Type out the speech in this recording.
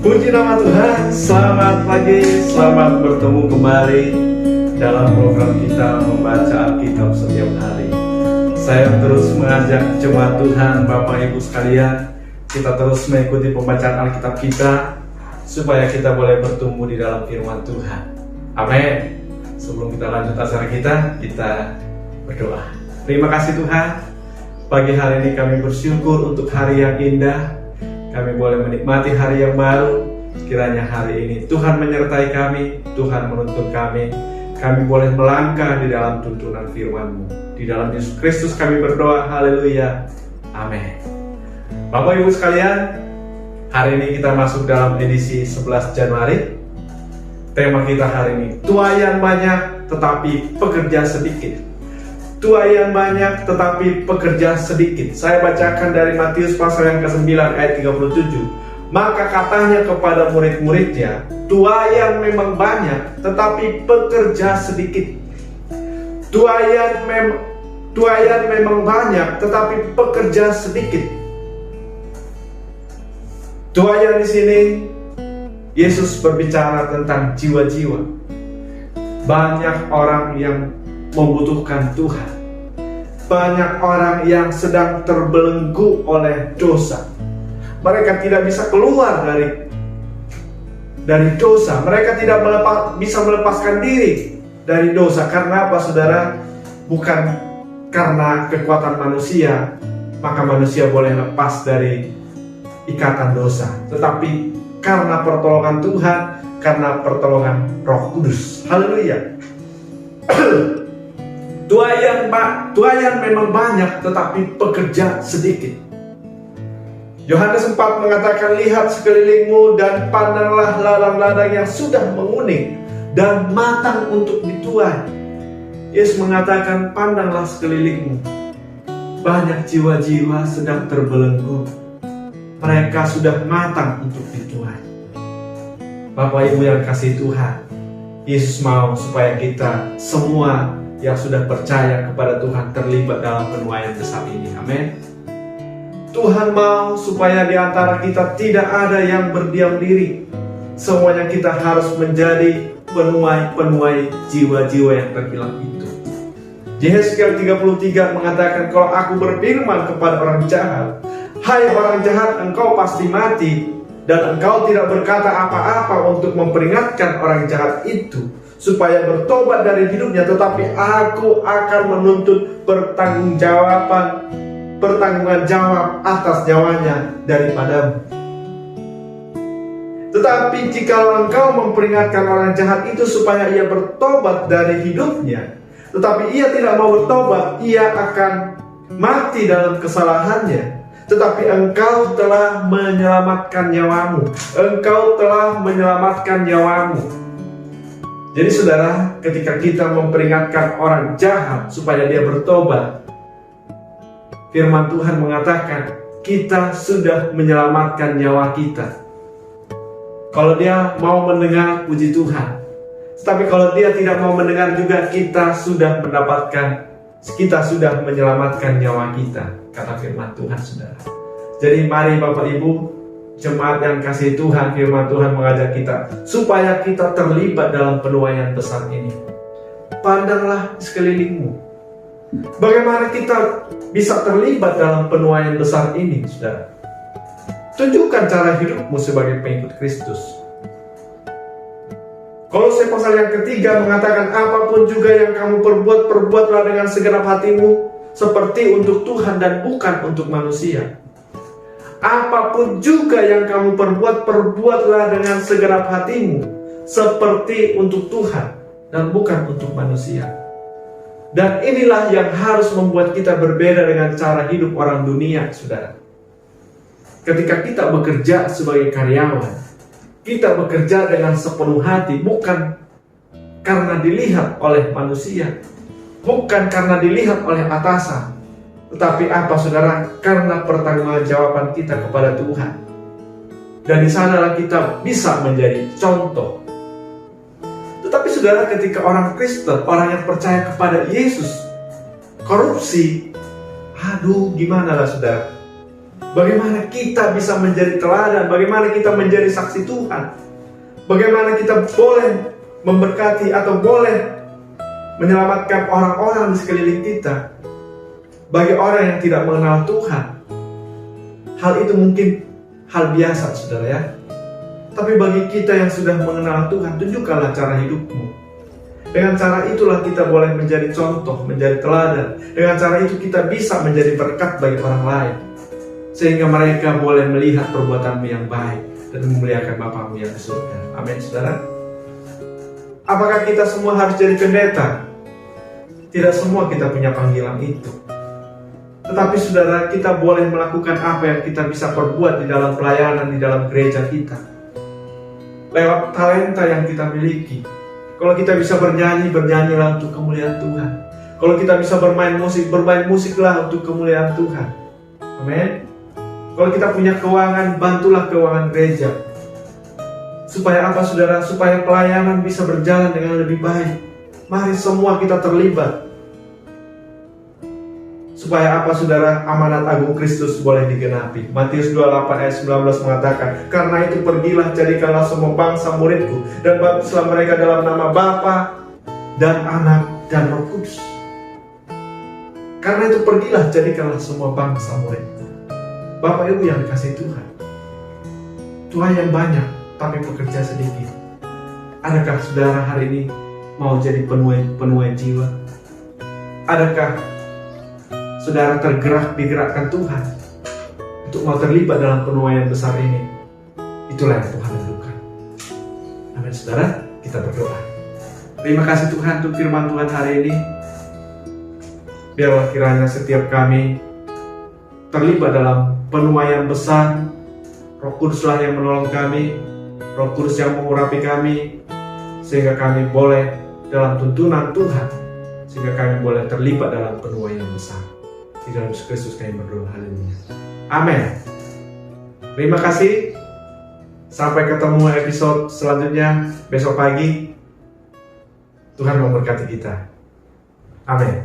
Puji nama Tuhan, selamat pagi, selamat bertemu kembali dalam program kita membaca Alkitab setiap hari. Saya terus mengajak jemaat Tuhan, Bapak Ibu sekalian, kita terus mengikuti pembacaan Alkitab kita supaya kita boleh bertumbuh di dalam firman Tuhan. Amin. Sebelum kita lanjut acara kita berdoa. Terima kasih Tuhan, pagi hari ini kami bersyukur untuk hari yang indah. Kami boleh menikmati hari yang baru. Kiranya hari ini Tuhan menyertai kami, Tuhan menuntun kami. Kami boleh melangkah di dalam tuntunan firman-Mu. Di dalam Yesus Kristus kami berdoa, haleluya, amin. Bapak Ibu sekalian, hari ini kita masuk dalam edisi 11 Januari. Tema kita hari ini, tuaian banyak tetapi pekerja sedikit. Tuaian banyak tetapi pekerja sedikit. Saya bacakan dari Matius pasal yang ke-9 ayat 37. Maka katanya kepada murid-muridnya, tuaian memang banyak tetapi pekerja sedikit. Tuaian memang banyak tetapi pekerja sedikit. Tuaian di sini Yesus berbicara tentang jiwa-jiwa. Banyak orang yang membutuhkan Tuhan. Banyak orang yang sedang terbelenggu oleh dosa. Mereka tidak bisa keluar dari dosa. Mereka tidak bisa melepaskan diri dari dosa. Karena apa saudara? Bukan karena kekuatan manusia, maka manusia boleh lepas dari ikatan dosa. Tetapi karena pertolongan Tuhan, karena pertolongan Roh Kudus. Haleluya. Tuaian memang banyak tetapi pekerja sedikit. Yohanes 4 mengatakan, lihat sekelilingmu dan pandanglah ladang-ladang yang sudah menguning dan matang untuk dituai. Yesus mengatakan, pandanglah sekelilingmu. Banyak jiwa-jiwa sedang terbelenggu. Mereka sudah matang untuk dituai. Bapak Ibu yang kasih Tuhan, Yesus mau supaya kita semua yang sudah percaya kepada Tuhan terlibat dalam penuaian besar ini. Amin. Tuhan mau supaya di antara kita tidak ada yang berdiam diri. Semuanya kita harus menjadi penuai jiwa-jiwa yang terhilang itu. Yesaya 33 mengatakan, kalau aku berfirman kepada orang jahat, hai orang jahat, engkau pasti mati, dan engkau tidak berkata apa-apa untuk memperingatkan orang jahat itu supaya bertobat dari hidupnya, tetapi aku akan menuntut pertanggung jawab atas nyawanya daripadamu. Tetapi jika engkau memperingatkan orang jahat itu supaya ia bertobat dari hidupnya, tetapi ia tidak mau bertobat, ia akan mati dalam kesalahannya. Tetapi engkau telah menyelamatkan nyawamu. Engkau telah menyelamatkan nyawamu. Jadi saudara, ketika kita memperingatkan orang jahat supaya dia bertobat, firman Tuhan mengatakan kita sudah menyelamatkan nyawa kita. Kalau dia mau mendengar, puji Tuhan. Tapi kalau dia tidak mau mendengar juga, kita sudah menyelamatkan nyawa kita, kata firman Tuhan saudara. Jadi mari Bapak Ibu, jemaat yang kasih Tuhan, firman Tuhan mengajak kita supaya kita terlibat dalam penuaian besar ini. Pandanglah sekelilingmu. Bagaimana kita bisa terlibat dalam penuaian besar ini, saudara? Tunjukkan cara hidupmu sebagai pengikut Kristus. Kolose pasal yang ketiga mengatakan, apapun juga yang kamu perbuat, perbuatlah dengan segenap hatimu, seperti untuk Tuhan dan bukan untuk manusia. Apapun juga yang kamu perbuat, perbuatlah dengan segenap hatimu, seperti untuk Tuhan dan bukan untuk manusia. Dan inilah yang harus membuat kita berbeda dengan cara hidup orang dunia, saudara. Ketika kita bekerja sebagai karyawan, kita bekerja dengan sepenuh hati, bukan karena dilihat oleh manusia, bukan karena dilihat oleh atasan, tetapi apa saudara? Karena pertanggungjawaban kita kepada Tuhan. Dan di sanalah kita bisa menjadi contoh. Tetapi saudara, ketika orang Kristen, orang yang percaya kepada Yesus, korupsi, aduh gimana lah saudara? Bagaimana kita bisa menjadi teladan, bagaimana kita menjadi saksi Tuhan, bagaimana kita boleh memberkati atau boleh menyelamatkan orang-orang di sekeliling kita. Bagi orang yang tidak mengenal Tuhan, hal itu mungkin hal biasa, saudara ya. Tapi bagi kita yang sudah mengenal Tuhan, tunjukkanlah cara hidupmu. Dengan cara itulah kita boleh menjadi contoh, menjadi teladan. Dengan cara itu kita bisa menjadi berkat bagi orang lain, sehingga mereka boleh melihat perbuatanmu yang baik dan memuliakan Bapamu yang di surga. Amin, saudara. Apakah kita semua harus jadi pendeta? Tidak semua kita punya panggilan itu. Tetapi saudara, kita boleh melakukan apa yang kita bisa perbuat di dalam pelayanan, di dalam gereja kita, lewat talenta yang kita miliki. Kalau kita bisa bernyanyi, bernyanyilah untuk kemuliaan Tuhan. Kalau kita bisa bermain musik, bermain musiklah untuk kemuliaan Tuhan. Amin. Kalau kita punya keuangan, bantulah keuangan gereja. Supaya apa, saudara? Supaya pelayanan bisa berjalan dengan lebih baik. Mari semua kita terlibat. Supaya apa, saudara? Amanat agung Kristus boleh digenapi. Matius 28 ayat 19 mengatakan, karena itu pergilah, jadikanlah semua bangsa muridku, dan baptislah mereka dalam nama Bapa dan Anak dan Roh Kudus. Karena itu pergilah, jadikanlah semua bangsa muridku. Bapak Ibu yang dikasihi Tuhan, Tuhan yang banyak tapi pekerja sedikit. Adakah saudara hari ini mau jadi penuai jiwa? Adakah saudara digerakkan Tuhan untuk mau terlibat dalam penuaian besar ini? Itulah yang Tuhan lakukan. Amin, saudara. Kita berdoa. Terima kasih Tuhan untuk firman Tuhan hari ini. Biarlah kiranya setiap kami terlibat dalam penuaian besar. Roh Kuduslah yang menolong kami, Roh Kudus yang mengurapi kami, sehingga kami boleh dalam tuntunan Tuhan, sehingga kami boleh terlibat dalam penuaian besar. Di dalam Yesus Kristus kami berdoa, haleluya. Amin. Terima kasih. Sampai ketemu episode selanjutnya besok pagi. Tuhan memberkati kita. Amin.